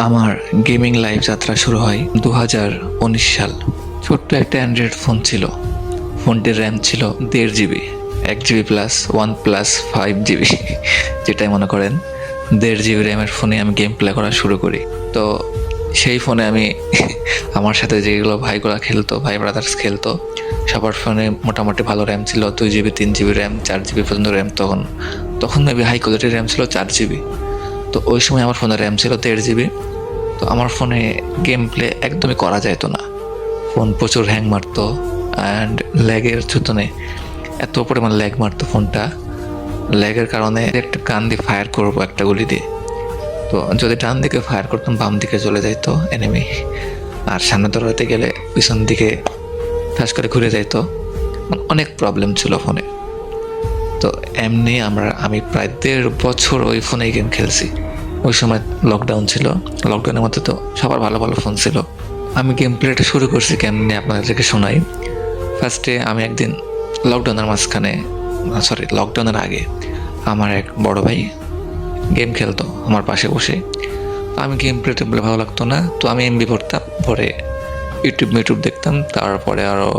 আমার gaming life যাত্রা শুরু হয় 2019 সাল। ছোট্ট একটা অ্যান্ড্রয়েড ফোন ছিল। ফোনটির র্যাম ছিল 1.5 GB, 1 GB plus 1 plus 5 GB, যেটাই মনে করেন। 1.5 জিবি র্যামের ফোনে আমি গেম প্লে করা শুরু করি। তো সেই ফোনে আমি আমার সাথে যেগুলো ভাইগুলা খেলতো, ভাই ব্রাদার্স খেলতো, সবার ফোনে মোটামুটি ভালো র্যাম ছিল। 2 জিবি, 3 জিবি র্যাম, 4 জিবি পর্যন্ত র্যাম। তখন মেবি হাই কোয়ালিটির র্যাম ছিল 4 জিবি। তো ওই সময় আমার ফোনের র্যাম ছিল 1.5 জিবি। তো আমার ফোনে গেম প্লে একদমই করা যেত না। ফোন প্রচুর হ্যাং মারতো অ্যান্ড ল্যাগের ছুতনে এত পরিমাণ ল্যাগ মারতো ফোনটা। ল্যাগের কারণে একটা কান দিয়ে ফায়ার করবো একটা গুলি দিয়ে, তো যদি ডান দিকে ফায়ার করতাম বাম দিকে চলে যাইতো এনিমি, আর সামনে দৌড়াতে গেলে পিছন দিকে ঠাস করে ঘুরে যাইতো। অনেক প্রবলেম ছিল ফোনে। তো এমনি আমি প্রায় 1.5 বছর ওই ফোনেই গেম খেলছি। ওই সময় লকডাউন ছিল। লকডাউনের মধ্যে তো সবার ভালো ভালো ফোন ছিল। আমি গেম প্লেটা শুরু করছি কেমনি আপনাদেরকে শোনাই। ফার্স্টে আমি একদিন লকডাউনের আগে আমার এক বড় ভাই গেম খেলতো আমার পাশে বসে। আমি গেম প্লেটা বলে ভালো লাগতো না, তো আমি এমবি ভরতাম, ভরে ইউটিউব দেখতাম। তারপরে আরও